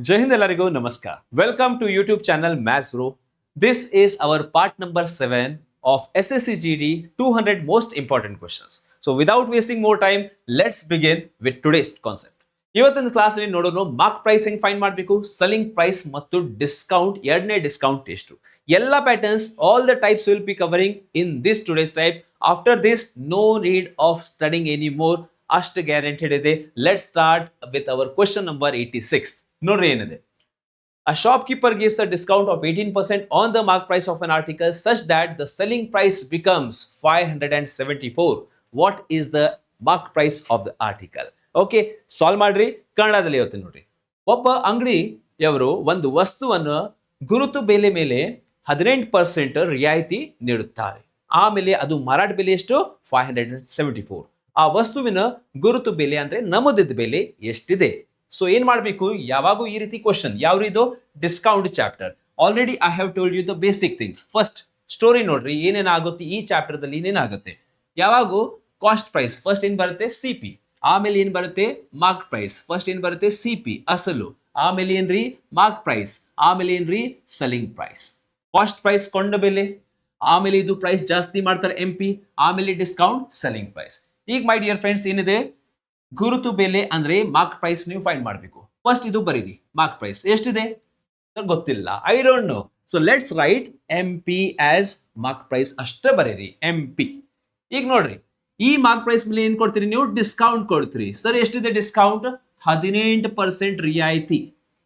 Jai Hind Ellarigu Namaskar. Welcome to YouTube channel Maths Bro. This is our part number 7 of SSCGD 200 most important questions. So without wasting more time, let's begin with today's concept. ಇವತ್ತಿನ class ಅಲ್ಲಿ ನೋಡೋಣ mark price ಹೆಂಗ್ find ಮಾಡಬೇಕು, selling price ಮತ್ತು discount, ಎರಡನೇ discount ಎಷ್ಟು, ಎಲ್ಲ patterns, all the types will be covering in this today's type. After this no need of studying any more, ಅಷ್ಟು ಗ್ಯಾರಂಟೆಡ್ ಇದೆ. Let start with our question number 86. ನೋಡ್ರಿ ಏನಿದೆ. A shopkeeper gives a discount of 18% on the mark price of an article such that the selling price becomes 574. What is the mark price of the article? Okay, solve ಮಾಡ್ರಿ. ಕನ್ನಡದಲ್ಲಿ ಹೇಳ್ತೀನಿ ನೋಡ್ರಿ. ಒಬ್ಬ ಅಂಗಡಿಯವರು ಒಂದು ವಸ್ತುವನ್ನು ಗುರುತು ಬೆಲೆ ಮೇಲೆ 18% ರಿಯಾಯಿತಿ ನೀಡುತ್ತಾರೆ. ಆಮೇಲೆ ಅದು ಮಾರಾಟ ಬೆಲೆ ಎಷ್ಟು? 574. ಆ ವಸ್ತುವಿನ ಗುರುತು ಬೆಲೆ ಅಂದ್ರೆ ನಮೂದಿದ ಬೆಲೆ ಎಷ್ಟಿದೆ? ಸೊ ಏನ್ ಮಾಡಬೇಕು? ಯಾವಾಗೂ ಈ ರೀತಿ ಕ್ವಶನ್, ಯಾವ ರೀತಿ discount chapter. Already I have told you the basic things. First story ನೋಡ್ರಿ, ಏನೇನಾಗುತ್ತೆ ಈ ಚಾಪ್ಟರ್ ದಲ್ಲಿ, ಏನೇನಾಗುತ್ತೆ. ಯಾವಾಗೂ ಕಾಸ್ಟ್ ಪ್ರೈಸ್ ಫಸ್ಟ್ ಏನ್ ಬರುತ್ತೆ? ಸಿಪಿ. ಆಮೇಲೆ ಏನ್ ಬರುತ್ತೆ? Mark price. ಫಸ್ಟ್ ಏನ್ ಬರುತ್ತೆ? ಸಿಪಿ ಅಸಲು. ಆಮೇಲೆ ಏನ್ರಿ? Mark price. ಆಮೇಲೆ ಏನ್ರಿ? Selling price. ಕಾಸ್ಟ್ ಪ್ರೈಸ್ ಕೊಂಡ ಬೆಲೆ, ಆಮೇಲೆ ಇದು ಪ್ರೈಸ್ ಜಾಸ್ತಿ ಮಾಡ್ತಾರೆ MP, ಆಮೇಲೆ ಡಿಸ್ಕೌಂಟ್, ಸೆಲ್ಲಿಂಗ್ ಪ್ರೈಸ್. ಈಗ ಮೈ ಡಿಯರ್ ಫ್ರೆಂಡ್ಸ್ ಏನಿದೆ? ಗುರುತು ಬೆಲೆ ಅಂದ್ರೆ ಮಾರ್ಕ್ ಪ್ರೈಸ್ ನೀವು ಫೈಂಡ್ ಮಾಡಬೇಕು. ಫಸ್ಟ್ ಇದು ಬರೀರಿ, ಮಾರ್ಕ್ ಪ್ರೈಸ್ ಎಷ್ಟಿದೆ ಗೊತ್ತಿಲ್ಲ, I don't know. So let's write MP as mark price ಅಷ್ಟೇ ಬರೀರಿ, MP. ಈಗ ನೋಡ್ರಿ, ಈ ಮಾರ್ಕ್ ಪ್ರೈಸ್ ಮೇಲೆ ಏನ್ ಕೊಡ್ತೀರಿ ನೀವು? ಡಿಸ್ಕೌಂಟ್ ಕೊಡ್ತೀರಿ. ಸರ್ ಎಷ್ಟಿದೆ ಡಿಸ್ಕೌಂಟ್? 18% ರಿಯಾಯಿತಿ.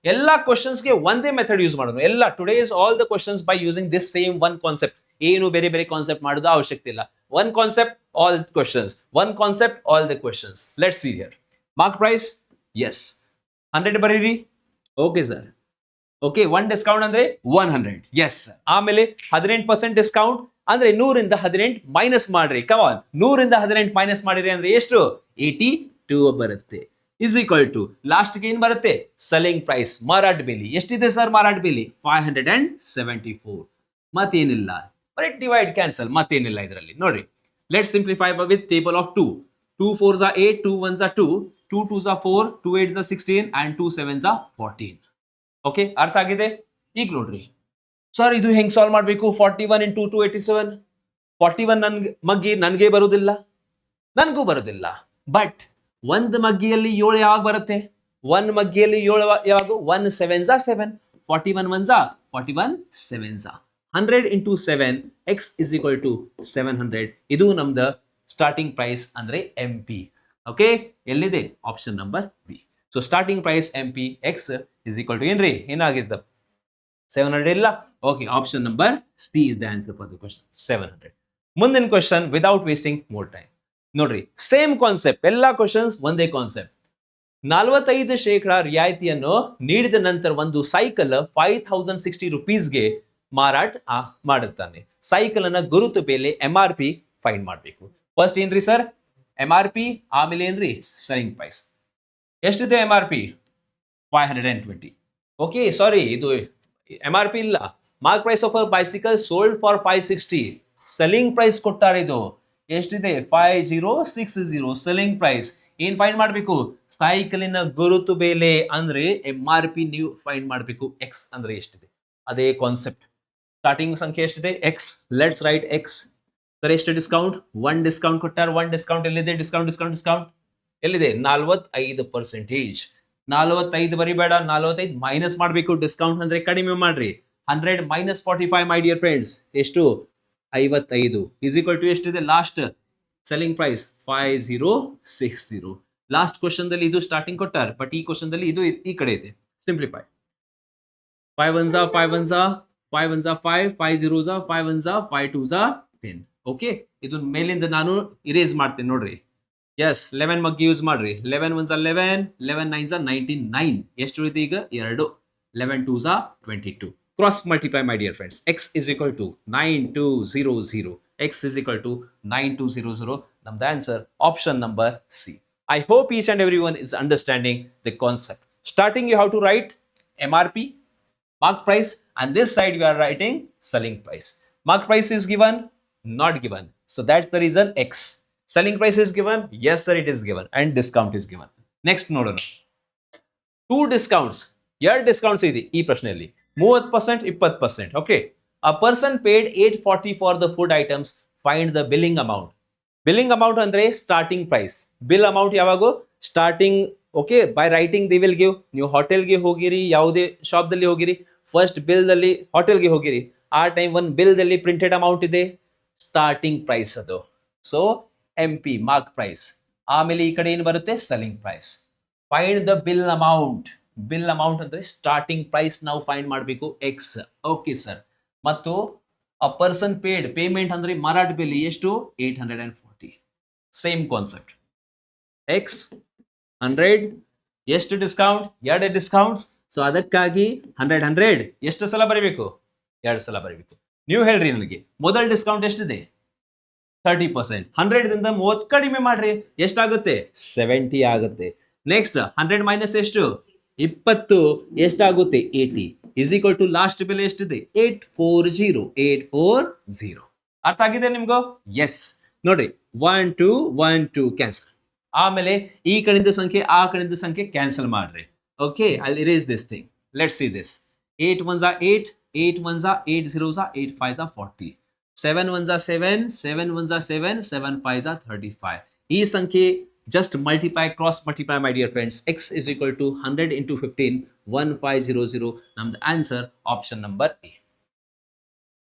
ಎಲ್ಲಾ ಕ್ವಶನ್ಸ್ಗೆ ಒಂದೇ ಮೆಥಡ್ ಯೂಸ್ ಮಾಡೋಣ. ಎಲ್ಲ today's all the questions by using this same one concept. ಏನು ಬೇರೆ ಬೇರೆ ಕಾನ್ಸೆಪ್ಟ್ ಮಾಡೋದು ಅವಶ್ಯಕತೆ ಇಲ್ಲ. One concept all the questions, one concept all the questions. Let's see here. Mark price, yes, 100 ಬರೀರಿ. Okay sir. Okay, one discount ಅಂದ್ರೆ 100. Yes sir. ಆಮೇಲೆ 18% discount ಅಂದ್ರೆ 100ರಿಂದ 18 ಮೈನಸ್ ಮಾಡ್ರಿ. ಕಮ್ ಆನ್, 100ರಿಂದ 18 ಮೈನಸ್ ಮಾಡಿರಿ ಅಂದ್ರೆ ಎಷ್ಟು? 82 ಬರುತ್ತೆ. ಇಸ್ ಈಕ್ವಲ್ ಟು ಲಾಸ್ಟ್ ಗೆ ಏನ್ ಬರುತ್ತೆ? ಸೆಲ್ಲಿಂಗ್ ಪ್ರೈಸ್, ಮಾರಾಟ ಬೆಲೆ ಎಷ್ಟಿದೆ ಸರ್? ಮಾರಾಟ ಬೆಲೆ 574. ಮತ್ತೇನಿಲ್ಲ, ಬರೀ ಡಿವೈಡ್ ಕ್ಯಾನ್ಸಲ್, ಮತ್ತೇನಿಲ್ಲ ಇದರಲ್ಲಿ. ನೋಡ್ರಿ, let's simplify with table of 2. 2 4s are 8, 2 1s are 2, 2 2s are 4, 2 8s are 16 and 2 7s are 14. Okay, ಅರ್ಥ ಆಗಿದೆ? ಈಗ ನೋಡ್ರಿ ಸರ್, ಇದು ಹೆಂಗ್ ಸಾಲ್ವ್ ಮಾಡಬೇಕು? 41 into 287. 41 ನನ್ಗೆ ಬರುವುದಿಲ್ಲ, ನನ್ಗೂ ಬರುವುದಿಲ್ಲ. ಬಟ್ ಒಂದು ಮಗ್ಗಿಯಲ್ಲಿ 7 ಯಾವಾಗ ಬರುತ್ತೆ? ಒಂದು ಮಗ್ಗಿಯಲ್ಲಿ 7 ಯಾವಾಗ? 1 7s are 7, 41 1s are 41 7s are 100 into 7, x is equal to 700. ಇದು ನಮ್ದು ಸ್ಟಾರ್ಟಿಂಗ್ ಪ್ರೈಸ್ ಅಂದ್ರೆ MP. ಓಕೆ, ಎಲ್ಲಿದೆ? Option number B. So starting price MP, x is equal to ಏನ್ರಿ? ಏನಾಗಿತ್ತು? 700 ಇಲ್ಲ? Okay, option number C is the answer for the question, 700. ಮುಂದಿನ question without wasting more time. ನೋಡ್ರಿ, same concept, ಎಲ್ಲಾ questions ಒಂದೇ concept. 45% ರಿಯಾಯಿತಿಯನ್ನು ನೀಡಿದ ನಂತರ ಒಂದು ಸೈಕಲ್ 5060 ರುಪೀಸ್ಗೆ ಮಾರಾಟ ಮಾಡುತ್ತಾನೆ. ಸೈಕಲ್ ಅನ್ನ ಗುರುತು ಬೆಲೆ MRP ಫೈಂಡ್ ಮಾಡಬೇಕು. ಫಸ್ಟ್ ಏನ್ರಿ ಸರ್? MRP, ಆಮೇಲೆ ಏನ್ರಿ? Selling price. ಎಷ್ಟಿದೆ MRP? 520. ಓಕೆ, ಸಾರಿ, ಇದು MRP ಇಲ್ಲ. Mark price of a bicycle sold for 560. Selling price ಕೊಟ್ಟಾರೆ. ಇದು ಎಷ್ಟಿದೆ? 5060 ಸೆಲ್ಲಿಂಗ್ ಪ್ರೈಸ್. ಏನ್ ಫೈಂಡ್ ಮಾಡಬೇಕು? ಸೈಕಲಿನ ಗುರುತು ಬೆಲೆ ಅಂದ್ರೆ MRP ನೀವು ಫೈಂಡ್ ಮಾಡಬೇಕು. X ಅಂದ್ರೆ ಎಷ್ಟಿದೆ? ಅದೇ ಕಾನ್ಸೆಪ್ಟ್. ಸ್ಟಾರ್ಟಿಂಗ್ ಸಂಖ್ಯೆ ಎಷ್ಟಿದೆ? X. Let's right X. Sir ಎಷ್ಟು ಡಿಸ್ಕೌಂಟ್? 1 ಡಿಸ್ಕೌಂಟ್ ಕೊಟ್ಟಾರ. 1 ಡಿಸ್ಕೌಂಟ್ ಎಲ್ಲಿದೆ? ಡಿಸ್ಕೌಂಟ್ ಎಲ್ಲಿದೆ? 45%. 45 ಬರಿಬೇಡ, 45 ಮೈನಸ್ ಮಾಡಬೇಕು. ಡಿಸ್ಕೌಂಟ್ ಅಂದ್ರೆ ಕಡಿಮೆ ಮಾಡ್ರಿ. 100 ಮೈನಸ್ 45 ಮೈ ಡಿಯರ್ ಫ್ರೆಂಡ್ಸ್ ಎಷ್ಟು? 55 ಇಸ್ ಈಕ್ವಲ್ ಟು ಎಷ್ಟಿದೆ? Last selling price 5060. Last question ದಲ್ಲಿ ಇದು ಸ್ಟಾರ್ಟಿಂಗ್ ಕೊಟ್ಟಾರ, ಬಟ್ ಈ ಕ್ವಶನ್ ದಲ್ಲಿ ಇದು ಈ ಕಡೆ ಇದೆ. Simplify. 5 1s are 5 1s are 5 1s are 5, 5 zeros are 5 1s are 5 2s are 10. Okay, ಇದು ಮೇಲಿಂದ ನಾನು ಇರೇಸ್ ಮಾಡ್ತೇನೆ ನೋಡ್ರಿ. ಎಸ್, 11 ಮಗ್ಗಿ ಯೂಸ್ ಮಾಡ್ರಿ. 11 1s are 11, 11 9s are 99. ಎಷ್ಟು ಉಳಿತು ಈಗ? 2. 11 2s are 22. Cross multiply my dear friends. X is equal to 9200. X is equal to 9200. Namda answer option number C. I hope each and everyone is understanding the concept. Starting you have to write MRP, mark price, and this side you are writing selling price. Mark price is given, not given, so that's the reason X. Selling price is given, yes sir, it is given, and discount is given. Next, no. 2 discounts. ಎರಡು discounts ಇದೆ ಈ ಪ್ರಶ್ನೆಯಲ್ಲಿ 30% 20%. Okay, a person paid 840 for the food items, find the billing amount. Billing amount ಅಂದ್ರೆ starting price, bill amount ಯಾವಾಗೂ starting. Okay, by writing the will give. ನೀವು ಹೋಟೆಲ್ಗೆ ಹೋಗಿರಿ, ಯಾವುದೇ ಶಾಪ್ದಲ್ಲಿ ಹೋಗಿರಿ, ಫಸ್ಟ್ ಬಿಲ್ ದಲ್ಲಿ ಹೋಟೆಲ್ಗೆ ಹೋಗಿರಿ, ಆ ಟೈಮ್ ಒಂದು ಬಿಲ್ ದಲ್ಲಿ ಪ್ರಿಂಟೆಡ್ ಅಮೌಂಟ್ ಇದೆ, ಸ್ಟಾರ್ಟಿಂಗ್ ಪ್ರೈಸ್ ಅದು. So MP mark price. ಆಮೇಲೆ ಈ ಕಡೆ ಏನು ಬರುತ್ತೆ, selling price. Find the bill amount. Bill amount ಅಂದ್ರೆ ಸ್ಟಾರ್ಟಿಂಗ್ ಪ್ರೈಸ್ ನಾವು ಫೈಂಡ್ ಮಾಡಬೇಕು, ಎಕ್ಸ್. Okay sir. ಮತ್ತು ಅ ಪರ್ಸನ್ ಪೇಡ್, ಪೇಮೆಂಟ್ ಅಂದ್ರೆ ಮಾರಾಟ ಬೆಲೆ ಎಷ್ಟು, 840. ಸೇಮ್ ಕಾನ್ಸೆಪ್ಟ್, ಎಕ್ಸ್ 100, ಎಷ್ಟು ಡಿಸ್ಕೌಂಟ್, 2 ಡಿಸ್ಕೌಂಟ್ಸ್. ಸೊ ಅದಕ್ಕಾಗಿ 100 ಎಷ್ಟು ಸಲ ಬರೀಬೇಕು, 2 ಸಲ ಬರೀಬೇಕು. ನೀವು ಹೇಳ್ರಿ ನನಗೆ ಮೊದಲ ಡಿಸ್ಕೌಂಟ್ ಎಷ್ಟಿದೆ, 30%. 100 ದಿಂದ 30 ಕಡಿಮೆ ಮಾಡ್ರಿ, ಎಷ್ಟಾಗುತ್ತೆ, 70 ಆಗುತ್ತೆ. ನೆಕ್ಸ್ಟ್ 100 ಮೈನಸ್ ಎಷ್ಟು, 20, ಎಷ್ಟಾಗುತ್ತೆ, 80 ಇಸ್ ಈಕ್ವಲ್ ಟು ಲಾಸ್ಟ್ ಬೆಲೆ ಎಷ್ಟಿದೆ, 840. ಅರ್ಥ ಆಗಿದೆ ನಿಮ್ಗೋ? ಎಸ್. ನೋಡ್ರಿ 1 2 1 2 ಕ್ಯಾನ್ಸಲ್. ಆಮೇಲೆ ಈ ಕಡೆಯಿಂದ ಸಂಖ್ಯೆ ಆ ಕಡೆಯಿಂದ ಸಂಖ್ಯೆ ಕ್ಯಾನ್ಸಲ್ ಮಾಡ್ರಿ. Okay, I will erase this thing. Let's see this. 8 1s are 8, 8 1s are 8 0s are 8 5s are 40. 7 1s are 7, 7 1s are 7, 7 5s are 35. ಈ ಸಂಖ್ಯೆ just multiply, cross multiply, my dear friends. X is equal to 100 into 15, 1500. Now the answer, option number A.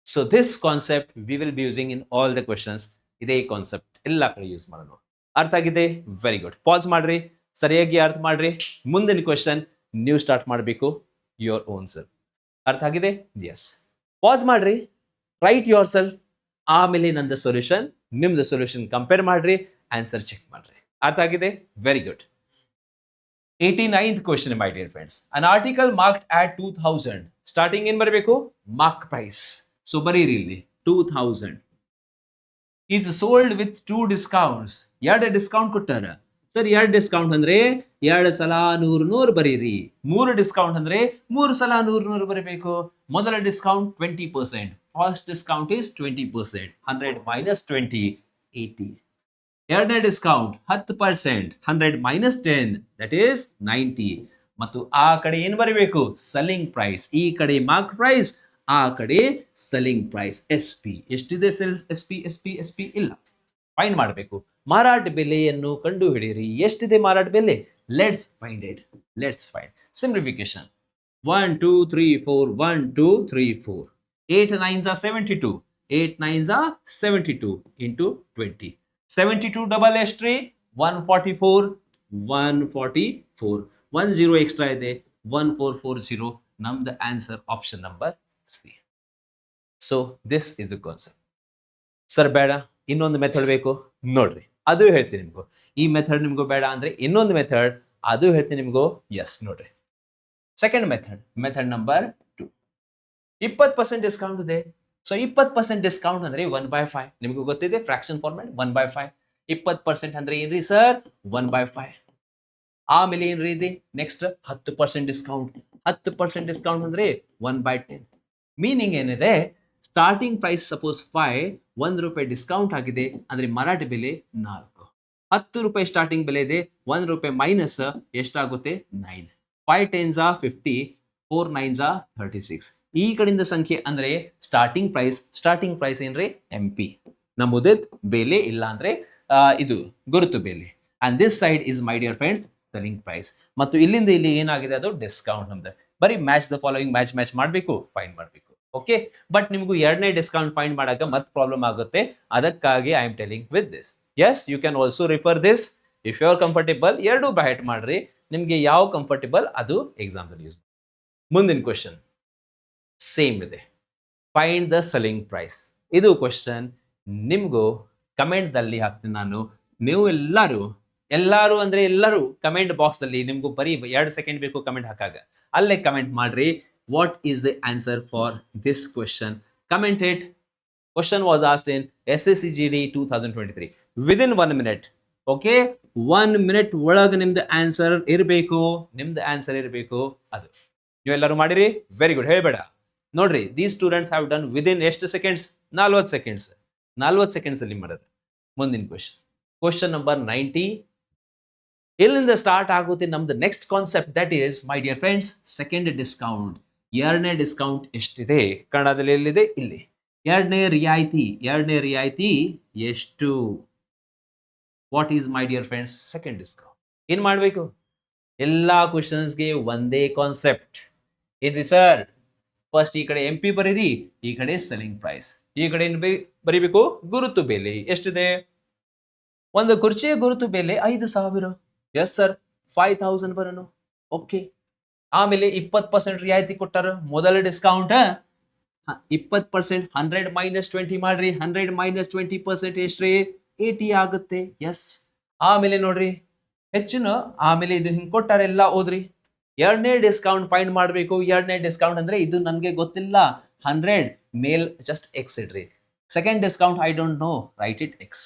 So this concept we will be using in all the questions. ಇದೇ concept ಎಲ್ಲ ಕಡೆ use ಮಾಡೋಣ. ಅರ್ಥ ಆಗಿದೆ? Very good. Pass ಮಾಡ್ರಿ, ಸರಿಯಾಗಿ ಅರ್ಥ ಮಾಡ್ರಿ. ಮುಂದಿನ ಕ್ವೆಶನ್ ನೀವು ಸ್ಟಾರ್ಟ್ ಮಾಡಬೇಕು, ಯೋರ್ ಓನ್ ಸೆಲ್ಫ್. ಅರ್ಥ ಆಗಿದೆ? ಎಸ್. ಪಾಸ್ ಮಾಡ್ರಿ, ರೈಟ್ ಯೋರ್ ಸೆಲ್ಫ್. ಆಮೇಲೆ ನಂದು ಸೊಲ್ಯೂಷನ್, ನಿಮ್ದು ಸೊಲ್ಯೂಷನ್ ಕಂಪೇರ್ ಮಾಡ್ರಿ, ಆನ್ಸರ್ ಚೆಕ್ ಮಾಡ್ರಿ. ಅರ್ಥ ಆಗಿದೆ? Very good. 89th question my dear friends. An article marked at 2000, starting ಏನ್ ಬರಬೇಕು, ಮಾರ್ಕ್ ಪ್ರೈಸ್. ಸೊ ಬರೀರಿ ಇಲ್ಲಿ 2000 is sold with 2 discounts. 2 discount ಕೊಟ್ಟಾರ ಸರ್. 2 ಡಿಸ್ಕೌಂಟ್ ಅಂದ್ರೆ 2 ಸಲ 100 ಬರೀರಿ. 3 ಡಿಸ್ಕೌಂಟ್ ಅಂದ್ರೆ 3 ಸಲ 100 ಬರೀಬೇಕು. ಮೊದಲ discount 20%, first discount is 20%. 100 minus 20, 80. ಎರಡನೇ ಡಿಸ್ಕೌಂಟ್ 10%, 100 ಮೈನಸ್ 10, ದಟ್ ಈಸ್ 90. ಮತ್ತು ಆ ಕಡೆ ಏನು ಬರೀಬೇಕು, ಸೆಲ್ಲಿಂಗ್ ಪ್ರೈಸ್. ಈ ಕಡೆ ಮಾರ್ಕ್ ಪ್ರೈಸ್, ಆ ಕಡೆ ಸೆಲ್ಲಿಂಗ್ ಪ್ರೈಸ್. SP ಎಷ್ಟಿದೆ, ಸೇಲ್ಸ್ SP ಇಲ್ಲ, ಫೈಂಡ್ ಮಾಡಬೇಕು. ಮಾರಾಟ ಬೆಲೆಯನ್ನು ಕಂಡು ಹಿಡಿಯಿರಿ. ಎಷ್ಟಿದೆ ಮಾರಾಟ ಬೆಲೆ, let's find it. Let's find. Simplification. 1 2 3 4, 1 2 3 4, 8 9s are 72, 8 9s are 72 into 20. 72 double ಎಷ್ಟ್ರಿ, 144, 144. 1 0 ಎಕ್ಸ್ಟ್ರಾ ಇದೆ, 1440. ನಮ್ದು answer option number C. So this is the concept. Sir ಬೇಡ, ಇನ್ನೊಂದು ಮೆಥಡ್ ಬೇಕು, ನೋಡ್ರಿ ಅದು ಹೇಳ್ತೀನಿ ನಿಮ್ಗೂ. ಈ ಮೆಥಡ್ ನಿಮ್ಗೂ ಬೇಡ ಅಂದ್ರೆ ಇನ್ನೊಂದು ಮೆಥಡ್, ಅದು ಹೇಳ್ತೀನಿ ನಿಮ್ಗೂ. ಎಸ್, ನೋಡ್ರಿ second method, method number 2. 20% discount ಇದೆ. ಸೊ 20% ಡಿಸ್ಕೌಂಟ್ ಅಂದ್ರೆ 1/5. ನಿಮ್ಗೂ ಗೊತ್ತಿದೆ ಫ್ರಾಕ್ಷನ್ ಫಾರ್ಮೆಟ್, 1/5. 20% ಅಂದ್ರೆ ಏನ್ರಿ ಸರ್, 1/5. ಆಮೇಲೆ ಏನ್ರಿ ಇದೆ, ನೆಕ್ಸ್ಟ್ 10% ಡಿಸ್ಕೌಂಟ್. 10% ಡಿಸ್ಕೌಂಟ್ ಅಂದ್ರೆ 1/10. ಮೀನಿಂಗ್ ಏನಿದೆ, ಸ್ಟಾರ್ಟಿಂಗ್ ಪ್ರೈಸ್ ಸಪೋಸ್ 5, 1 ರೂಪಾಯಿ ಡಿಸ್ಕೌಂಟ್ ಆಗಿದೆ ಅಂದ್ರೆ ಮಾರಾಟ ಬೆಲೆ 4. 10 ರೂಪಾಯಿ ಸ್ಟಾರ್ಟಿಂಗ್ ಬೆಲೆ ಇದೆ, 1 ರೂಪಾಯಿ ಮೈನಸ್ ಎಷ್ಟಾಗುತ್ತೆ, 9. 5 10s are 50, 4 9s are 36. ಈ ಕಡೆಯಿಂದ ಸಂಖ್ಯೆ ಅಂದ್ರೆ ಸ್ಟಾರ್ಟಿಂಗ್ ಪ್ರೈಸ್ ಏನ್ರಿ, MP. ನಮ್ಮದೇ ಬೆಲೆ ಇಲ್ಲ ಅಂದ್ರೆ ಇದು ಗುರುತು ಬೆಲೆ. And this side is my dear friends selling price. ಮತ್ತು ಇಲ್ಲಿಂದ ಇಲ್ಲಿ ಏನಾಗಿದೆ, ಅದು ಡಿಸ್ಕೌಂಟ್. ನಮ್ದು ಬರೀ ಮ್ಯಾಚ್ ದ ಫಾಲೋಯಿಂಗ್, ಮ್ಯಾಚ್ ಮಾಡಬೇಕು, ಫೈಂಡ್ ಮಾಡಬೇಕು. ಓಕೆ, ಬಟ್ ನಿಮಗೂ ಎರಡನೇ ಡಿಸ್ಕೌಂಟ್ ಫೈಂಡ್ ಮಾಡಾಕ ಮತ್ತೆ ಪ್ರಾಬ್ಲಮ್ ಆಗುತ್ತೆ. ಅದಕ್ಕಾಗಿ I am telling with this. Yes, you can also refer this if you are comfortable. ಎರಡು ಬ್ಯಾಟ್ ಮಾಡ್ರಿ, ನಿಮ್ಗೆ ಯಾವ ಕಂಫರ್ಟೇಬಲ್ ಅದು ಎಕ್ಸಾಮ್ ಯೂಸ್. ಮುಂದಿನ ಕ್ವೆಶನ್ ಸೇಮ್ ಇದೆ, ಫೈಂಡ್ ದ ಸೆಲ್ಲಿಂಗ್ ಪ್ರೈಸ್. ಇದು ಕ್ವೆಶನ್ ನಿಮ್ಗೂ ಕಮೆಂಟ್ ದಲ್ಲಿ ಹಾಕ್ತೀನಿ ನಾನು. ನೀವು ಎಲ್ಲರೂ ಅಂದ್ರೆ ಎಲ್ಲರೂ ಕಮೆಂಟ್ ಬಾಕ್ಸ್ ಅಲ್ಲಿ, ನಿಮ್ಗೂ ಬರೀ 2 ಸೆಕೆಂಡ್ ಬೇಕು ಕಮೆಂಟ್ ಹಾಕಾಗ, ಅಲ್ಲೇ ಕಮೆಂಟ್ ಮಾಡ್ರಿ. What is the answer for this question? Comment it. Question was asked in SSCGD 2023. Within 1 minute. Okay? 1 minute ಒಳಗೆ ನಿಮ್ದು ಆನ್ಸರ್ ಇರಬೇಕು. ಅದು ನೀವೆಲ್ಲರೂ ಮಾಡಿರಿ. Very good. ಹೇಳಬೇಡ. ನೋಡ್ರಿ, these students have done within ಎಷ್ಟು ಸೆಕೆಂಡ್ಸ್, 40 ಸೆಕೆಂಡ್ಸ್. 40 ಸೆಕೆಂಡ್ಸ್ ಅಲ್ಲಿ ಮಾಡಿದ್ರೆ. ಮುಂದಿನ ಕ್ವೆಶನ್ ನಂಬರ್ 90. ಇಲ್ಲಿಂದ ಸ್ಟಾರ್ಟ್ ಆಗುತ್ತೆ ನಮ್ದು next concept, that is my dear friends second discount. ಎರಡನೇ ಡಿಸ್ಕೌಂಟ್ ಎಷ್ಟಿದೆ ಕನ್ನಡದಲ್ಲಿ, ಎಲ್ಲಿದೆ? ಇಲ್ಲಿ. ಎರಡನೇ ರಿಯಾಯಿತಿ ಎಷ್ಟು? What is my dear friends second discount? ಏನ್ ಮಾಡಬೇಕು? ಎಲ್ಲಾ ಕ್ವಶನ್ಸ್ಗೆ ಒಂದೇ ಕಾನ್ಸೆಪ್ಟ್. ಏನ್ರಿ ಸರ್? ಫಸ್ಟ್ ಈ ಕಡೆ MP ಬರೀರಿ, ಈ ಕಡೆ ಸೆಲ್ಲಿಂಗ್ ಪ್ರೈಸ್. ಈ ಕಡೆ ಏನ್ ಬರೀಬೇಕು? ಗುರುತು ಬೆಲೆ. ಎಷ್ಟಿದೆ? ಒಂದು ಕುರ್ಚಿಯ ಗುರುತು ಬೆಲೆ 5,000. Yes sir, 5,000 ಬರೋನು. ಓಕೆ. ಆಮೇಲೆ 20% ರಿಯಾಯಿತಿ ಕೊಟ್ಟಾರ. ಮೊದಲ ಡಿಸ್ಕೌಂಟ್ 20%. 100 - 20 ಮಾಡ್ರಿ. 100 - 20% ಎಷ್ಟ್ರಿ? 80 ಆಗುತ್ತೆ. ಎಸ್. ಆಮೇಲೆ ನೋಡ್ರಿ ಹೆಚ್ಚಿನ, ಆಮೇಲೆ ಇದು ಹಿಂಗ್ ಕೊಟ್ಟಾರ, ಎಲ್ಲ ಓದ್ರಿ. ಎರಡನೇ ಡಿಸ್ಕೌಂಟ್ ಫೈಂಡ್ ಮಾಡಬೇಕು. ಎರಡನೇ ಡಿಸ್ಕೌಂಟ್ ಅಂದ್ರೆ ಇದು ನನ್ಗೆ ಗೊತ್ತಿಲ್ಲ. 100 ಮೇಲ್ ಜಸ್ಟ್ ಎಕ್ಸ್ ಇಡ್ರಿ. Second discount I don't no, right it X.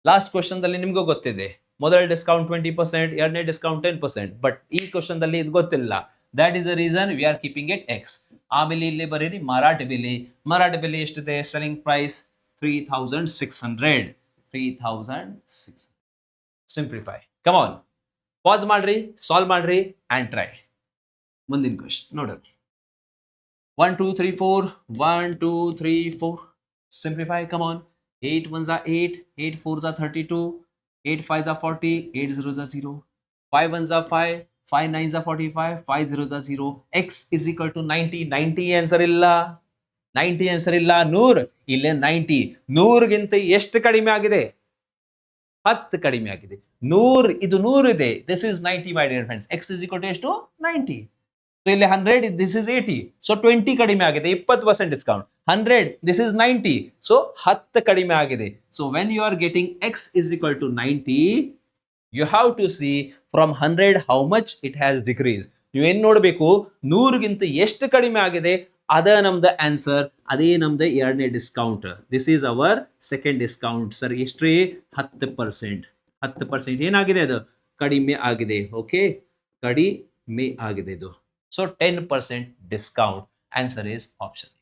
Last question ದಲ್ಲಿ ನಿಮ್ಗೂ ಗೊತ್ತಿದೆ, ಮೊದಲ ಡಿಸ್ಕೌಂಟ್ 20%, ಎರಡನೇ ಡಿಸ್ಕೌಂಟ್ 10%. ಬಟ್ ಈ ಕ್ವಶನ್ ದಲ್ಲಿ ಇದು ಗೊತ್ತಿಲ್ಲ. That is the reason we are keeping it x. ಆಮೇಲೆ ಇಲ್ಲಿ ಬರೀರಿ ಮಾರಾಟ ಬೆಲೆ. ಮಾರಾಟ ಬೆಲೆ ಎಷ್ಟಿದೆ? Selling price 3,600. 3,600. Simplify. Come on, pass ಮಾಡ್ರಿ, ಸಾಲ್ವ್ ಮಾಡ್ರಿ ಅಂಡ್ ಟ್ರೈ. ಮುಂದಿನ ಕ್ವಶನ್ ನೋಡೋಣ. 1 2 3 4. 1 2 3 4. Simplify, come on. 8 1s are 8. 8 4s are 32. 8 5s are 40. 8 0s are 0. 5 1s are 5. 5 9s are 45. 5 0s are 0. X is equal to 90. 90 answer ಇಲ್ಲ. 90 answer ಇಲ್ಲ. 100 ಇಲ್ಲೇ 90. 100 ಗಿಂತ ಎಷ್ಟು ಕಡಿಮೆ ಆಗಿದೆ? 10 ಕಡಿಮೆ ಆಗಿದೆ. 100 ಇದು 100 ಇದೆ. This is 90 my dear friends. X is equal to ಎಷ್ಟು? 90. ಸೊ ಇಲ್ಲಿ 100, ದಿಸ್ ಇಸ್ 80. ಸೊ 20 ಕಡಿಮೆ ಆಗಿದೆ. 20% ಡಿಸ್ಕೌಂಟ್. 100, this is 90. ಸೊ 10 ಕಡಿಮೆ ಆಗಿದೆ. So when you are getting X is equal to 90, you have to see from 100 how much it has decreased. ನೀವೇನ್ ನೋಡಬೇಕು? 100 ಗಿಂತ ಎಷ್ಟು ಕಡಿಮೆ ಆಗಿದೆ, ಅದ ನಮ್ದು ಆನ್ಸರ್. ಅದೇ ನಮ್ದು ಎರಡನೇ discount. This is hour second discount. Sir ಎಷ್ಟ್ರಿ? 10%. 10% ಏನಾಗಿದೆ? ಅದು ಕಡಿಮೆ ಆಗಿದೆ. ಓಕೆ, ಕಡಿಮೆ ಆಗಿದೆ ಇದು. So 10% discount. Answer is option.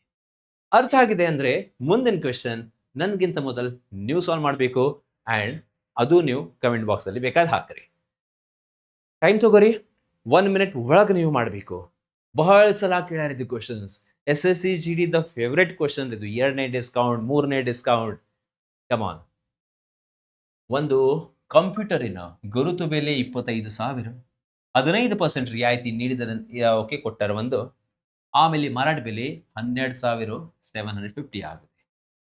ಅರ್ಥ ಆಗಿದೆ ಅಂದ್ರೆ ಮುಂದಿನ ಕ್ವೆಶನ್ ನನ್ಗಿಂತ ಮೊದಲು ನೀವು ಸಾಲ್ವ್ ಮಾಡಬೇಕು ಅಂಡ್ ಅದು ನೀವು ಕಮೆಂಟ್ ಬಾಕ್ಸ್ ಅಲ್ಲಿ ಬೇಕಾದ್ರೆ ಹಾಕ್ರಿ. ಟೈಮ್ ತಗೋರಿ. 1 minute ಒಳಗೆ ನೀವು ಮಾಡಬೇಕು. ಬಹಳ ಸಲ ಕೇಳಾರಿದ್ದು questions. SSC GD the favourite question ಇದು. ಎರಡನೇ ಡಿಸ್ಕೌಂಟ್, ಮೂರನೇ ಡಿಸ್ಕೌಂಟ್. ಕಮಾನ್. ಒಂದು ಕಂಪ್ಯೂಟರಿನ ಗುರುತು ಬೆಲೆ 25,000. 15% ರಿಯಾಯಿತಿ ನೀಡಿದ ಓಕೆ ಕೊಟ್ಟಾರ ಒಂದು. ಆಮೇಲೆ ಮಾರಾಟ ಬೆಲೆ 12,750 ಆಗುತ್ತೆ.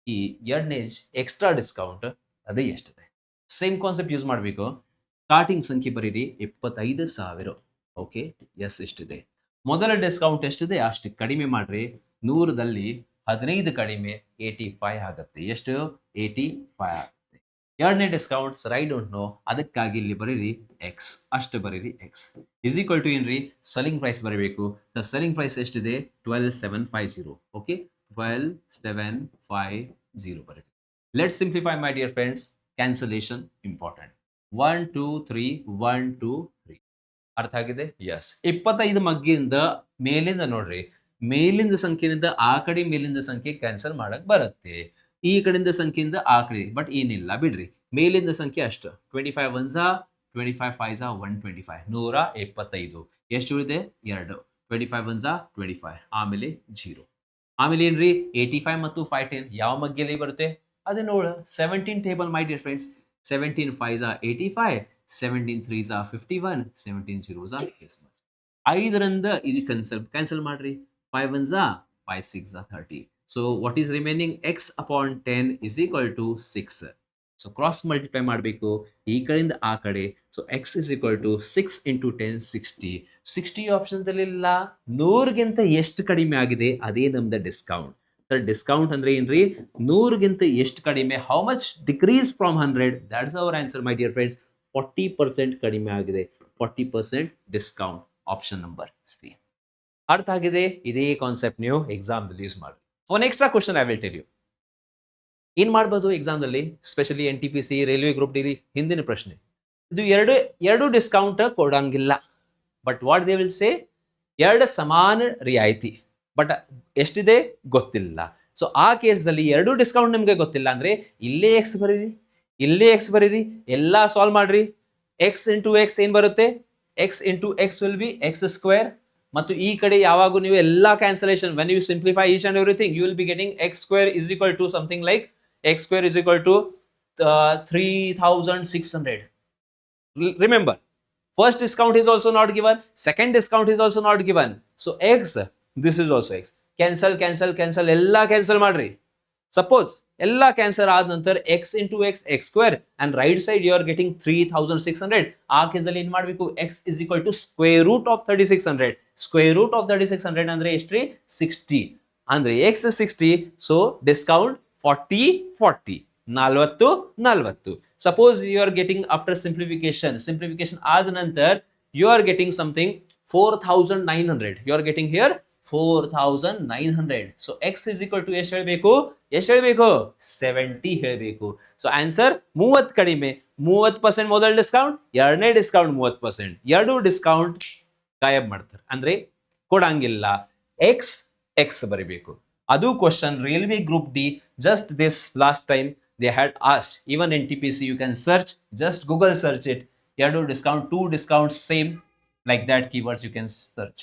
ಈ ಎರಡನೇ ಎಕ್ಸ್ಟ್ರಾ ಡಿಸ್ಕೌಂಟ್ ಅದೇ ಎಷ್ಟಿದೆ? ಸೇಮ್ ಕಾನ್ಸೆಪ್ಟ್ ಯೂಸ್ ಮಾಡಬೇಕು. ಸ್ಟಾರ್ಟಿಂಗ್ ಸಂಖ್ಯೆ ಬರೀರಿ 25,000. ಓಕೆ, ಎಸ್ ಎಷ್ಟಿದೆ? ಮೊದಲ ಡಿಸ್ಕೌಂಟ್ ಎಷ್ಟಿದೆ ಅಷ್ಟು ಕಡಿಮೆ ಮಾಡ್ರಿ. 100ದಲ್ಲಿ 15 ಕಡಿಮೆ 85 ಆಗುತ್ತೆ. ಎಷ್ಟು? 85 ಆಗುತ್ತೆ. ಎರಡನೇ discount sir I don't no, ಅದಕ್ಕಾಗಿ ಇಲ್ಲಿ ಬರೀರಿ ಎಕ್ಸ್. ಅಷ್ಟು ಬರೀರಿ ಎಕ್ಸ್ ಇಸ್ ಈಕ್ವಲ್ ಟು ಏನ್ರಿ? ಸೆಲ್ಲಿಂಗ್ ಪ್ರೈಸ್ ಬರೀಬೇಕು. ಸೆಲ್ಲಿಂಗ್ ಪ್ರೈಸ್ ಎಷ್ಟಿದೆ? 12,750. ಓಕೆ, 12,750 ಬರೀಬೇಕು. ಲೆಟ್ ಸಿಂಪ್ಲಿಫೈ ಮೈ ಡಿಯರ್ ಫ್ರೆಂಡ್ಸ್. Cancellation important. 1 2 3 1 2 3. ಅರ್ಥ ಆಗಿದೆ? ಎಸ್. 25 ಮಗ್ಗಿಂದ ಮೇಲಿಂದ ನೋಡ್ರಿ, ಮೇಲಿಂದ ಸಂಖ್ಯೆಯಿಂದ ಆ ಕಡೆ ಮೇಲಿಂದ ಸಂಖ್ಯೆ ಕ್ಯಾನ್ಸಲ್ ಮಾಡಕ್ ಬರುತ್ತೆ. ಈ ಕಡೆಯಿಂದ ಸಂಖ್ಯೆಯಿಂದ ಆ ಕಡೆ ಬಟ್ ಏನಿಲ್ಲ ಬಿಡ್ರಿ. ಮೇಲಿಂದ ಸಂಖ್ಯೆ ಅಷ್ಟು. 25 1s 25 5s 125. 125. ಎಷ್ಟು ಉಳಿದೆ? 2. 25 1s 25. ಆಮೇಲೆ 0. ಆಮೇಲೆ ಏನ್ರಿ? 85 ಮತ್ತು 510 ಯಾವ ಮಗ್ಗೆಯಲ್ಲಿ ಬರುತ್ತೆ? ಅದೇ ನೋಡ. 17 table my dear friends. 17 5s 85. 17 3s 51. 17 0s this much. 5ರಿಂದ ಇದು ಕ್ಯಾನ್ಸಲ್ ಮಾಡ್ರಿ. 5 1s 5 6 30. So what is remaining? X upon 10 is equal to 6. So cross multiply ಮಾಡಬೇಕು ಈ ಕಡೆಯಿಂದ ಆ ಕಡೆ. So x is equal to 6 into 10 60. 60 option ಇಲ್ಲ. 100ಗಿಂತ ಎಷ್ಟು ಕಡಿಮೆ ಆಗಿದೆ ಅದೇ ನಮ್ದು ಡಿಸ್ಕೌಂಟ್. ಸರ್ ಡಿಸ್ಕೌಂಟ್ ಅಂದ್ರೆ ಏನ್ರಿ? 100ಗಿಂತ ಎಷ್ಟು ಕಡಿಮೆ, how much decrease from 100. That's our answer my dear friends. 40% ಕಡಿಮೆ ಆಗಿದೆ. 40% ಡಿಸ್ಕೌಂಟ್. Option number C. ಅರ್ಥ ಆಗಿದೆ? ಇದೇ ಕಾನ್ಸೆಪ್ಟ್ ನೀವು ಎಕ್ಸಾಮ್ ದಲ್ಲಿ ಯೂಸ್ ಮಾಡಿ. One extra question I will tell you. ಏನ್ ಮಾಡ್ಬೋದು ಎಕ್ಸಾಮ್ದಲ್ಲಿ, specially NTPC, railway group D ಹಿಂದಿನ ಪ್ರಶ್ನೆ ಇದು. ಎರಡು ಡಿಸ್ಕೌಂಟ್ ಕೊಡಂಗಿಲ್ಲ. But what they will say? ಎರಡು ಸಮಾನ ರಿಯಾಯಿತಿ, ಬಟ್ ಎಷ್ಟಿದೆ ಗೊತ್ತಿಲ್ಲ. ಸೊ ಆ ಕೇಸ್ದಲ್ಲಿ ಎರಡು ಡಿಸ್ಕೌಂಟ್ ನಿಮಗೆ ಗೊತ್ತಿಲ್ಲ ಅಂದ್ರೆ ಇಲ್ಲೇ ಎಕ್ಸ್ ಬರೀರಿ, ಇಲ್ಲೇ ಎಕ್ಸ್ ಬರೀರಿ, ಎಲ್ಲ ಸಾಲ್ವ್ ಮಾಡ್ರಿ. ಎಕ್ಸ್ ಇಂಟು ಎಕ್ಸ್ ಏನ್ ಬರುತ್ತೆ, x into x will be x square. ಮತ್ತು ಈ ಕಡೆ ಯಾವಾಗೂ ನೀವು ಎಲ್ಲಾ cancellation when you simplify each and everything you will be getting x square is equal to something like x square is equal to 3600. Remember, first discount is also not given, second discount is also not given. So x, this is also x. Cancel, cancel, cancel, ella cancel ಮಾಡ್ರಿ. Suppose ಎಲ್ಲ cancel ಆದ ನಂತರ x into x x square and right side you are getting 3600. ಆ ಕೇಸಲ್ಲಿ ಏನ್ ಮಾಡಬೇಕು, x is equal to square root of 3600. Square root of 3600 ಅಂದ್ರೆ ಎಷ್ಟ್ರಿ, 60. ಅಂದ್ರೆ x 60. So discount 40 40, 40. Suppose you are getting after simplification ಆದ ನಂತರ you are getting something 4900. You are getting here 4900. So x is equal to ಎಷ್ಟು ಹೇಳಬೇಕು, 70 ಹೇಳಬೇಕು. So answer 30 ಕಡಿಮೆ, 30% ಮೊದಲ ಡಿಸ್ಕೌಂಟ್, ಎರಡನೇ ಡಿಸ್ಕೌಂಟ್ 30%, ಎರಡು ಡಿಸ್ಕೌಂಟ್ ಗಾಯಬ್ ಮಾಡ್ತಾರೆ, ಅಂದ್ರೆ ಕೊಡಂಗಿಲ್ಲ. ಎಕ್ಸ್ ಎಕ್ಸ್ ಬರಿಬೇಕು. ಅದು question railway group D, just this last time they had asked. Even in TPC you can search, just Google search it. ಎರಡು discount, two discounts same, like that keywords you can search.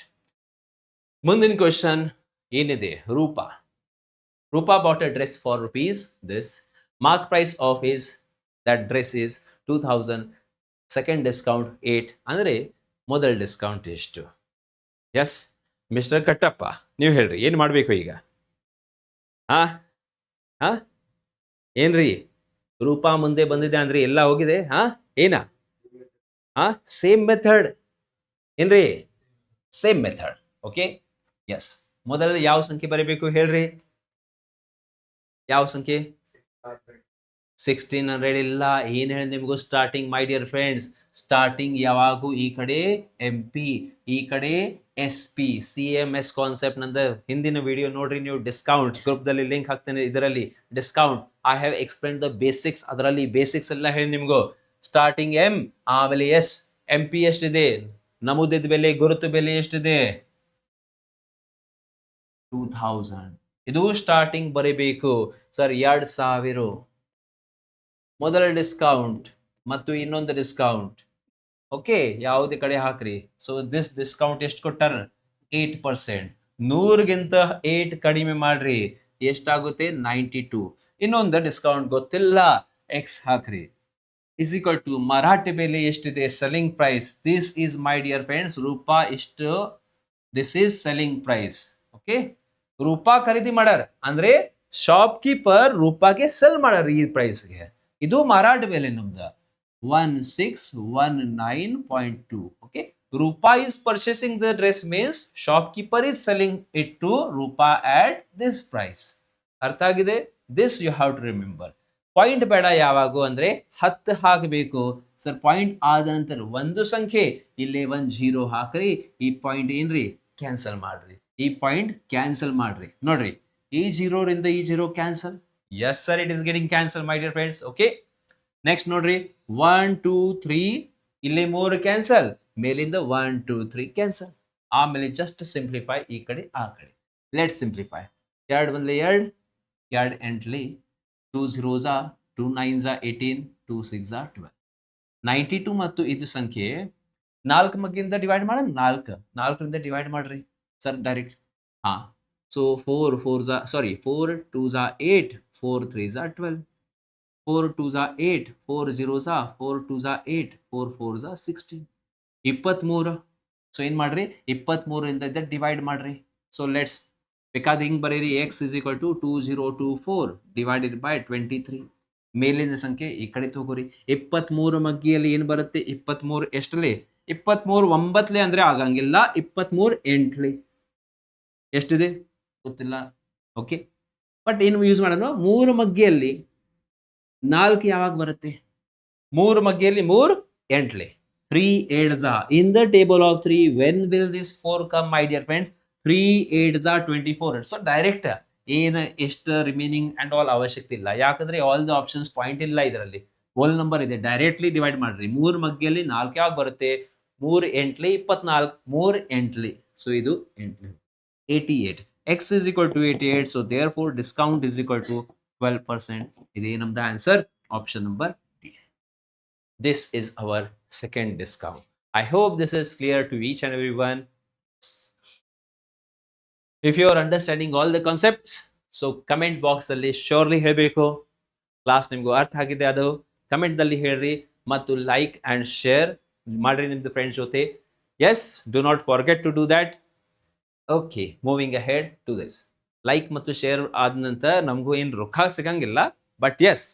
ಮುಂದಿನ question ಏನಿದೆ, Roopa bought a dress for rupees this. Mark price of his that dress is 2000. Second discount 8. ಅಂದ್ರೆ ಮೊದಲ discount ಎಷ್ಟು? Yes mister ಕಟ್ಟಪ್ಪ, ನೀವು ಹೇಳ್ರಿ ಏನ್ ಮಾಡ್ಬೇಕು ಈಗ? ಹಾ ಹಾ ಏನ್ರಿ, ರೂಪಾ ಮುಂದೆ ಬಂದಿದೆ ಅಂದ್ರೆ ಎಲ್ಲ ಹೋಗಿದೆ. ಏನ ಸೇಮ್ ಮೆಥಡ್ ಏನ್ರಿ, ಸೇಮ್ ಮೆಥಡ್. Okay, yes. ಮೊದಲ ಯಾವ ಸಂಖ್ಯೆ ಬರೀಬೇಕು ಹೇಳ್ರಿ, ಯಾವ ಸಂಖ್ಯೆ? 1600 ಇಲ್ಲ. ಏನ್ ಹೇಳಿ ನಿಮಗೂ ಸ್ಟಾರ್ಟಿಂಗ್, ಮೈ ಡಿಯರ್ ಫ್ರೆಂಡ್ಸ್, ಸ್ಟಾರ್ಟಿಂಗ್ ಯಾವಾಗೂ ಈ ಕಡೆ MP, ಈ ಕಡೆ SP, CMS ಕಾನ್ಸೆಪ್ಟ್ ನಂದು ಹಿಂದಿನ ವಿಡಿಯೋ ನೋಡ್ರಿ ನೀವು. ಡಿಸ್ಕೌಂಟ್ ಗ್ರೂಪ್ ದಲ್ಲಿ ಲಿಂಕ್ ಹಾಕ್ತೇನೆ. ಇದರಲ್ಲಿ discount I have explain the basics. ಅದರಲ್ಲಿ ಬೇಸಿಕ್ಸ್ ಎಲ್ಲ ಹೇಳಿ ನಿಮ್ಗೂ. ಸ್ಟಾರ್ಟಿಂಗ್ M, ಆಮೇಲೆ S. MP ಎಷ್ಟಿದೆ, ನಮೂದಿದ ಬೆಲೆ, ಗುರುತು ಬೆಲೆ ಎಷ್ಟಿದೆ? 2000. ಇದು ಸ್ಟಾರ್ಟಿಂಗ್ ಬರೀಬೇಕು ಸರ್. 2000 ಮೊದಲ ಡಿಸ್ಕೌಂಟ್ ಮತ್ತು ಇನ್ನೊಂದು ಡಿಸ್ಕೌಂಟ್. ಓಕೆ, ಯಾವುದೇ ಕಡೆ ಹಾಕ್ರಿ. ಸೊ ದಿಸ್ ಡಿಸ್ಕೌಂಟ್ ಎಷ್ಟು ಕೊಟ್ಟಾರ? 8%. 100ಗಿಂತ 8 ಕಡಿಮೆ ಮಾಡ್ರಿ, ಎಷ್ಟಾಗುತ್ತೆ? 92. ಇನ್ನೊಂದು ಡಿಸ್ಕೌಂಟ್ ಗೊತ್ತಿಲ್ಲ, ಎಕ್ಸ್ ಹಾಕ್ರಿ. ಇಸ್ ಈಕ್ವಲ್ ಟು ಮರಾಠಿ ಬೆಲೆ ಎಷ್ಟಿದೆ, selling price. This is my dear friends Rupa ಇಷ್ಟು. This is selling price. Okay, Rupa ಖರೀದಿ ಮಾಡಾರ ಅಂದ್ರೆ ಶಾಪ್ ಕೀಪರ್ ರೂಪಾಗೆ ಸೆಲ್ ಮಾಡಾರ ಈ ಪ್ರೈಸ್ಗೆ. ಇದು ಮಾರಾಟ ಬೆಲೆ ನಮ್ದು 1619.2. okay, Rupa is purchasing the dress means shopkeeper is selling it to Rupa at this price. ಅರ್ಥ ಆಗಿದೆ? This you have to remember. Point ಬೇಡ ಯಾವಾಗೂ ಅಂದ್ರೆ 10 ಹಾಕಬೇಕು ಸರ್. ಪಾಯಿಂಟ್ ಆದ ನಂತರ ಒಂದು ಸಂಖ್ಯೆ, ಇಲ್ಲೇ 1 0 ಹಾಕ್ರಿ. ಈ ಪಾಯಿಂಟ್ ಏನ್ರಿ, ಕ್ಯಾನ್ಸಲ್ ಮಾಡ್ರಿ. ಈ ಪಾಯಿಂಟ್ ಕ್ಯಾನ್ಸಲ್ ಮಾಡ್ರಿ. ನೋಡ್ರಿ, ಈ 0 ರಿಂದ ಈ 0 cancel. Yes sir, it is getting cancel my dear friends. Okay, next ನೋಡ್ರಿ, 1 2 3 ಇಲ್ಲಿ 3 ಕ್ಯಾನ್ಸಲ್, ಮೇಲಿಂದ 1 2 3 ಕ್ಯಾನ್ಸಲ್. ಆಮೇಲೆ ಜಸ್ಟ್ ಸಿಂಪ್ಲಿಫೈ ಈ ಕಡೆ ಆ ಕಡೆ. Let simplify. 2 ಬಂದ್ಲೆ 2, 2 ಎಂಟ್ಲಿ, 2 0s 2 9s 18, 2 6 12. 92 ಮತ್ತು ಇದು ಸಂಖ್ಯೆ 4 ಮಗ್ಗಿಂದ ಡಿವೈಡ್ ಮಾಡೋಣ. 4ರಿಂದ ಡಿವೈಡ್ ಮಾಡ್ರಿ sir direct. So 4 4s 4 2s 8, 4 3s 12, 4 2s 8, 4 0s 4 2s 8, 4 4s 16, 23. So ಏನ್ ಮಾಡ್ರಿ, 23ರಿಂದ ಡಿವೈಡ್ ಮಾಡ್ರಿ. ಸೊ ಲೆಟ್ಸ್ ಬೇಕಾದ ಹಿಂಗ್ ಬರೀರಿ. x is equal to 2024 divided by 23. ಮೇಲಿನ ಸಂಖ್ಯೆ ಈ ಕಡೆ ತಗೋರಿ. 23 ಮಗ್ಗಿಯಲ್ಲಿ ಏನ್ ಬರುತ್ತೆ? 23 ಎಷ್ಟಲ್ಲಿ? 23 9ಲೆ ಅಂದ್ರೆ ಆಗಂಗಿಲ್ಲ. 23 8ಲಿ ಎಷ್ಟಿದೆ ಗೊತ್ತಿಲ್ಲ. ಓಕೆ, ಬಟ್ ಏನು ಯೂಸ್ ಮಾಡೋಣ, 3 ಮಗ್ಗಿಯಲ್ಲಿ 4 ಯಾವಾಗ ಬರುತ್ತೆ? 3 ಮಗ್ಗಿಯಲ್ಲಿ 3 8ಲಿ. 3 8s in the table of 3. when will this 4 come my dear friends? 3 8s 24. So direct ಏನು ಎಷ್ಟು ರಿಮೈನಿಂಗ್ ಅಂಡ್ ಆಲ್ ಅವಶ್ಯಕತೆ ಇಲ್ಲ. ಯಾಕಂದ್ರೆ ಆಲ್ ದ ಆಪ್ಷನ್ಸ್ ಪಾಯಿಂಟ್ ಇಲ್ಲ, ಇದರಲ್ಲಿ ಹೋಲ್ ನಂಬರ್ ಇದೆ. ಡೈರೆಕ್ಟ್ಲಿ ಡಿವೈಡ್ ಮಾಡ್ರಿ. 3 ಮಗ್ಗಿಯಲ್ಲಿ 4 ಯಾವಾಗ ಬರುತ್ತೆ? 3 8ಲಿ 24, 3 8ಲಿ. ಸೊ ಇದು 88. x is equal to 88. so therefore discount is equal to 12%. ಇದೇ ನಮ್ದು answer, option number This is our second discount. I hope this is clear to each and everyone. If you are understanding all the concepts, so comment box ಅಲ್ಲಿ surely ಹೇಳಬೇಕು class ನಿಮ್ಗೆ ಅರ್ಥ ಆಗಿದೆ ಅದು comment ದಲ್ಲಿ ಹೇಳ್ರಿ ಮತ್ತು ಲೈಕ್ ಅಂಡ್ ಶೇರ್ ಮಾಡ್ರಿ ನಿಮ್ದು ಫ್ರೆಂಡ್ಸ್ ಜೊತೆ. Yes, do not forget to do that. Okay, moving ahead to this. Like ಮತ್ತು ಶೇರ್ ಆದ ನಂತರ ನಮಗೂ ಏನು ರೊಕ್ಕ ಸಿಗಂಗಿಲ್ಲ, but yes,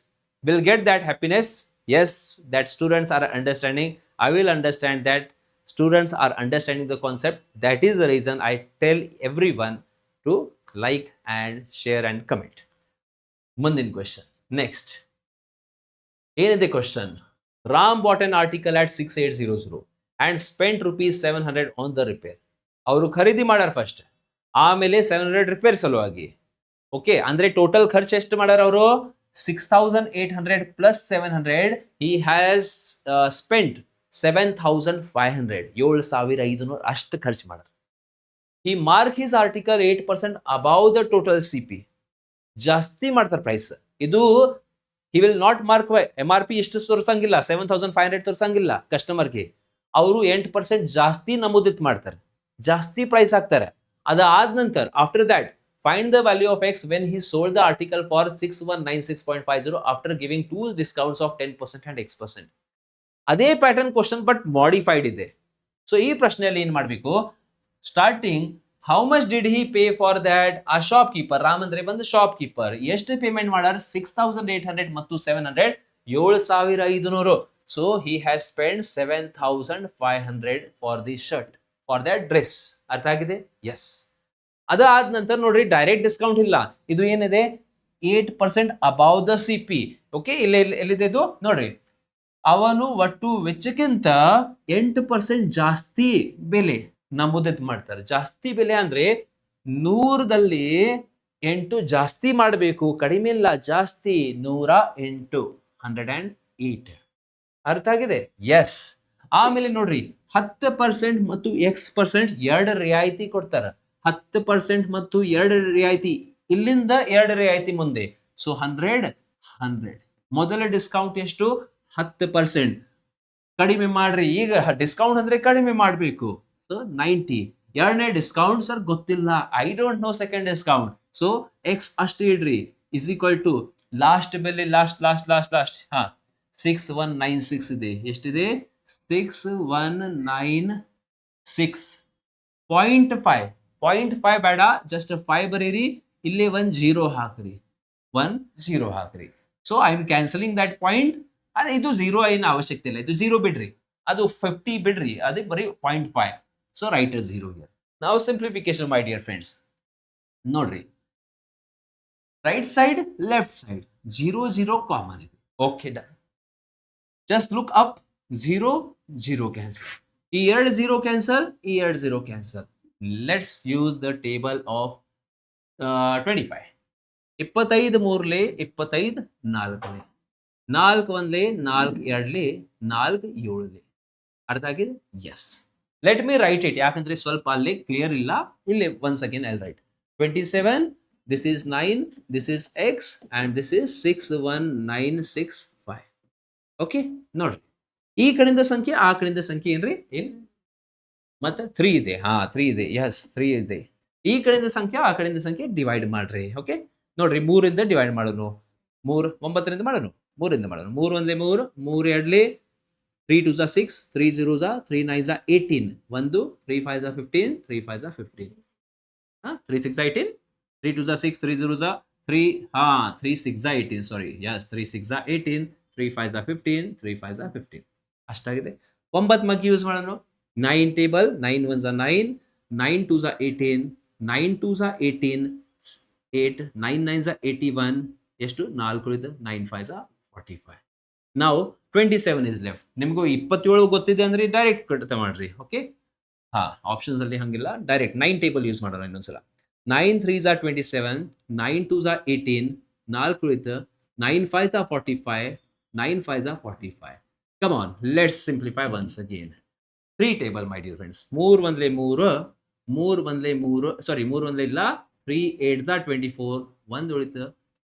will get that happiness. Yes, that students are understanding. I will understand that students are understanding the concept. That is the reason I tell everyone to like and share and comment. ಮುಂದಿನ question next ಏನಿದೆ question? Ram bought an article at 6800 and spent ₹700 on the repair. ಅವರು ಖರೀದಿ ಮಾಡ್ಯಾರ first, ಆಮೇಲೆ 700 repair ಸಲುವಾಗಿ. Okay, ಅಂದ್ರೆ total ಖರ್ಚು ಎಷ್ಟು ಮಾಡ್ಯಾರ ಅವರು? 6800 plus 700. He has spent 7500, 7500 ಅಷ್ಟು ಖರ್ಚು ಮಾಡ್ಯಾರ. He mark his article 8% above the total CP. ಜಾಸ್ತಿ ಮಾಡ್ತಾರೆ ಪ್ರೈಸ್. ಇದು he will not mark MRP ಇಷ್ಟು ತೋರ್ಸಂಗಿಲ್ಲ, 7500 ತೋರ್ಸಂಗಿಲ್ಲ ಕಸ್ಟಮರ್ಗೆ. ಅವರು 8% ಜಾಸ್ತಿ ನಮೂದಿತ್ ಮಾಡ್ತಾರೆ, ಜಾಸ್ತಿ ಪ್ರೈಸ್ ಹಾಕ್ತಾರೆ. ಅದಾದ ನಂತರ after that find the value of X when he sold the article for 6196.50 after giving two discounts of 10% and X%. ಅದೇ ಪ್ಯಾಟರ್ನ್ ಕ್ವಶನ್ ಬಟ್ ಮಾಡಿಫೈಡ್ ಇದೆ. ಸೊ ಈ ಪ್ರಶ್ನೆಯಲ್ಲಿ ಏನ್ ಮಾಡಬೇಕು? Starting how much did he pay for that? ಆ shop keeper, Ram ಅಂದ್ರೆ ಬಂದು shop keeper, ಎಷ್ಟು ಪೇಮೆಂಟ್ ಮಾಡಾರ? 6800 ಮತ್ತು 700, 7500. So he has spend 7500 for the shirt, for that dress. ಅರ್ಥ ಆಗಿದೆ? ಎಸ್. ಅದಾದ ನಂತರ ನೋಡ್ರಿ, ಡೈರೆಕ್ಟ್ ಡಿಸ್ಕೌಂಟ್ ಇಲ್ಲ, ಇದು ಏನಿದೆ 8% ಅಬೌವ್ ದ CP. ಓಕೆ, ಎಲ್ಲಿದೆ ಇದು ನೋಡ್ರಿ, ಅವನು ಒಟ್ಟು ವೆಚ್ಚಕ್ಕಿಂತ 8% ಜಾಸ್ತಿ ಬೆಲೆ ನಮೂದಿತ್ ಮಾಡ್ತಾರೆ. ಜಾಸ್ತಿ ಬೆಲೆ ಅಂದ್ರೆ 100ದಲ್ಲಿ 8 ಜಾಸ್ತಿ ಮಾಡಬೇಕು, ಕಡಿಮೆ ಇಲ್ಲ, ಜಾಸ್ತಿ. 108, 108. ಅರ್ಥ ಆಗಿದೆ? ಎಸ್. ಆಮೇಲೆ ನೋಡ್ರಿ, 10% ಮತ್ತು X% 2 ರಿಯಾಯಿತಿ ಕೊಡ್ತಾರ. 10% ಮತ್ತು 2 ರಿಯಾಯಿತಿ, ಇಲ್ಲಿಂದ 2 ರಿಯಾಯಿತಿ ಮುಂದೆ. ಸೊ 100. ಮೊದಲ ಡಿಸ್ಕೌಂಟ್ ಎಷ್ಟು? 10%. ಕಡಿಮೆ ಮಾಡ್ರಿ, ಈಗ ಡಿಸ್ಕೌಂಟ್ ಅಂದ್ರೆ ಕಡಿಮೆ ಮಾಡಬೇಕು. ಸೊ 90. ಎರಡನೇ ಡಿಸ್ಕೌಂಟ್ ಸರ್ ಗೊತ್ತಿಲ್ಲ, I don't no second discount. So X ಅಷ್ಟು ಇಡ್ರಿ, ಇಸ್ ಈಕ್ವಲ್ ಟು ಲಾಸ್ಟ್ ಬೆಲೆ, ಲಾಸ್ಟ್ 6196 ಇದೆ. ಎಷ್ಟಿದೆ? 6196.5. 0.5 ಬೇಡ, ಜಸ್ಟ್ 5 ಬರೀರಿ. ಇಲ್ಲಿ 1 0 ಹಾಕ್ರಿ, 1 0 ಹಾಕ್ರಿ. So I am cancelling that point. ಅದೇ ಇದು 0 ಏನು ಅವಶ್ಯಕತೆ ಇಲ್ಲ, ಇದು 0 ಬಿಡ್ರಿ, ಅದು 50 ಬಿಡ್ರಿ, ಅದೇ ಬರೀ 0.5. So write 0 here. ನಾವು ಸಿಂಪ್ಲಿಫಿಕೇಶನ್ ಮೈ ಡಿಯರ್ ಫ್ರೆಂಡ್ಸ್. ನೋಡ್ರಿ, right side left side 0 0 common ಇದೆ. Okay, done. Just look up, 0 0 cancel, ಈ 2 0 ಕ್ಯಾನ್ಸಲ್, ಈ 2 0 cancel. Let's use the table of 25. 25 3 25 4 4 1 4 2 4 7. ಅರ್ಥ ಆಗಿದೆ? Yes. Let me write it, ಯಾಕಂದ್ರೆ ಸ್ವಲ್ಪ ಅಲ್ಲಿ ಕ್ಲಿಯರ್ ಇಲ್ಲ. ಇಲ್ಲಿ once again I write 27. This is 9, this is x, and this is 61965. Okay, ನೋಡ್ರಿ, ಈ ಕಡೆಯಿಂದ ಸಂಖ್ಯೆ, ಆ ಕಡೆಯಿಂದ ಸಂಖ್ಯೆ ಏನ್ರಿ? ಏನ್ ಮತ್ತೆ 3 ಇದೆ. 3 ಇದೆ. ಎಸ್, 3 ಇದೆ. ಈ ಕಡೆಯಿಂದ ಸಂಖ್ಯೆ, ಆ ಕಡೆಯಿಂದ ಸಂಖ್ಯೆ ಡಿವೈಡ್ ಮಾಡ್ರಿ. ಓಕೆ, ನೋಡ್ರಿ, 3ರಿಂದ ಡಿವೈಡ್ ಮಾಡೋನು. 3 9ರಿಂದ ಮಾಡೋನು, 3ರಿಂದ ಮಾಡೋನು. 3 1 3, 3 2 3 2 6, 3 0 3 9 18, 1 3 5 15, 3 5 15, 3 6 18, 3 2 6, 3 0 3 3 6 18, ಸಾರಿ, ಯಸ್, 3 6 18, 3 5 15, 3 5 15. ಅಷ್ಟಾಗಿದೆ. 9 ಮಗ್ಗಿ ಯೂಸ್ ಮಾಡೋಣ. 9 ಟೇಬಲ್, 9 1 9, 9 2 18, 9 2 18, 8 9 9 81. ಎಷ್ಟು? 4 ಉಳಿದ, 9 5 45. ನಾವು 27 ಇಸ್ ಲೆಫ್ಟ್. ನಿಮಗೂ 27 ಗೊತ್ತಿದೆ ಅಂದ್ರೆ ಡೈರೆಕ್ಟ್ ಕಟ್ಟ ಮಾಡ್ರಿ. ಓಕೆ, ಆಪ್ಷನ್ಸ್ ಅಲ್ಲಿ ಹಂಗಿಲ್ಲ, ಡೈರೆಕ್ಟ್ 9 ಟೇಬಲ್ ಯೂಸ್ ಮಾಡೋಣ ಇನ್ನೊಂದ್ಸಲ. 9 3 27, 9 2 18, 4 ಉಳಿತ, 9 5 45, 9 5 45. Come on, let's simplify once again. 3 table, my dear friends. 3 1 3, 3 1 3, sorry, 3 1 ಇಲ್ಲ, 3 8 24, 1 ಉಳಿತ,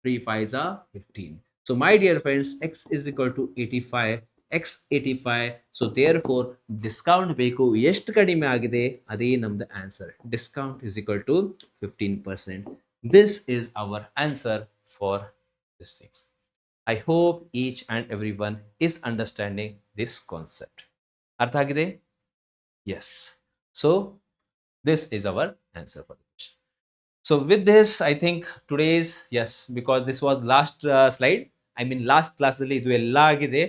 3 5 15. So my dear friends, x is equal to 85 x85. So therefore discount ಬೇಕು, ಎಷ್ಟು ಕಡಿಮೆ ಆಗಿದೆ ಅದೇ ನಮ್ದು answer. Discount is equal to 15%. This is our answer for this things. I hope each and everyone is understanding this concept. ಅರ್ಥ ಆಗಿದೆ? Yes. So this is our answer for the question. So with this, I think today's, yes, because this was last slide. I mean last class ಅಲ್ಲಿ ಇದು ಎಲ್ಲ ಆಗಿದೆ.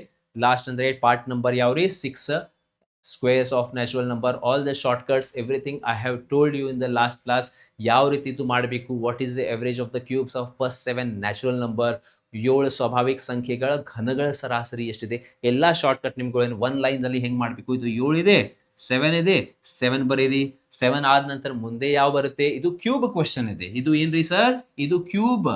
Last ಅಂದ್ರೆ part number ಯಾವ್ರಿ 6 squares of natural number, all the shortcuts, everything I have told you in the last class. ಯಾವ ರೀತಿ ಇದು ಮಾಡಬೇಕು, what is the average of the cubes of first 7 natural number, 7 ಸ್ವಾಭಾವಿಕ ಸಂಖ್ಯೆಗಳ ಘನಗಳ ಸರಾಸರಿ ಎಷ್ಟಿದೆ, ಎಲ್ಲ ಶಾರ್ಟ್ಕಟ್ ನಿಮ್ಗಳು ಒನ್ ಲೈನ್ ನಲ್ಲಿ ಹೆಂಗ್ ಮಾಡಬೇಕು. ಇದು 7 ಇದೆ, 7 ಇದೆ, 7 ಬರೀರಿ. 7 ಆದ ನಂತರ ಮುಂದೆ ಯಾವ ಬರುತ್ತೆ, ಇದು ಕ್ಯೂಬ್ ಕ್ವಶನ್ ಇದೆ. ಇದು ಏನ್ರಿ ಸರ್, ಇದು ಕ್ಯೂಬ್.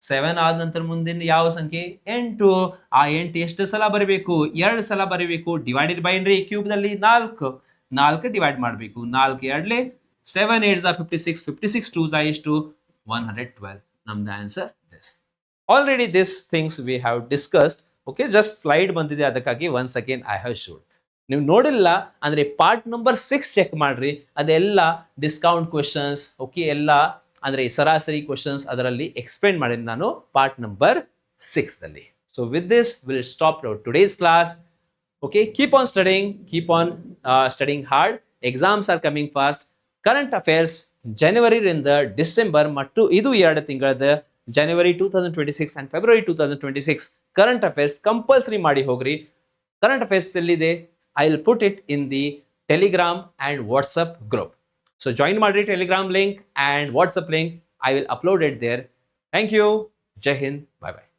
7 ಆದ ನಂತರ ಮುಂದಿನ ಯಾವ ಸಂಖ್ಯೆ, 8. ಆ 8 ಎಷ್ಟು ಸಲ ಬರಬೇಕು, 2 ಸಲ ಬರಬೇಕು. ಡಿವೈಡೆಡ್ ಬೈ ಏನ್ರಿ, ಕ್ಯೂಬ್ ನಲ್ಲಿ 4 ಡಿವೈಡ್ ಮಾಡಬೇಕು. 4 2 7 8 56, 56 2 ಎಷ್ಟು 112. ನಮ್ದು answer this. Already this things we have discussed. Okay, just slide ಬಂದಿದೆ, ಅದಕ್ಕಾಗಿ once again I have showed. ನೀವು ನೋಡಿಲ್ಲ ಅಂದ್ರೆ ಪಾರ್ಟ್ ನಂಬರ್ 6 ಚೆಕ್ ಮಾಡ್ರಿ, ಅದೆಲ್ಲ ಡಿಸ್ಕೌಂಟ್ ಕ್ವೆಶನ್ಸ್, ಓಕೆ, ಎಲ್ಲ ಅಂದ್ರೆ ಸರಾಸರಿ ಕ್ವೆಶನ್ಸ್ ಅದರಲ್ಲಿ ಎಕ್ಸ್ಪ್ಲೇನ್ ಮಾಡಿದ್ದೀನಿ ನಾನು ಪಾರ್ಟ್ ನಂಬರ್ 6 ಅಲ್ಲಿ. So with this will stop today's class. Okay, keep on studying hard. Exams are coming fast. Current affairs ಜನವರಿಯಿಂದ ಡಿಸೆಂಬರ್ ಮತ್ತು ಇದು 2 ತಿಂಗಳದ January 2026 and February 2026 current affairs compulsory ಮಾಡಿ ಹೋಗ್ರಿ. Current affairs ಎಲ್ಲಿದೆ, I will put it in the Telegram and WhatsApp group. So join ಮಾಡ್ರಿ Telegram link and WhatsApp link. I will upload it there. Thank you. Jai Hind. Bye bye.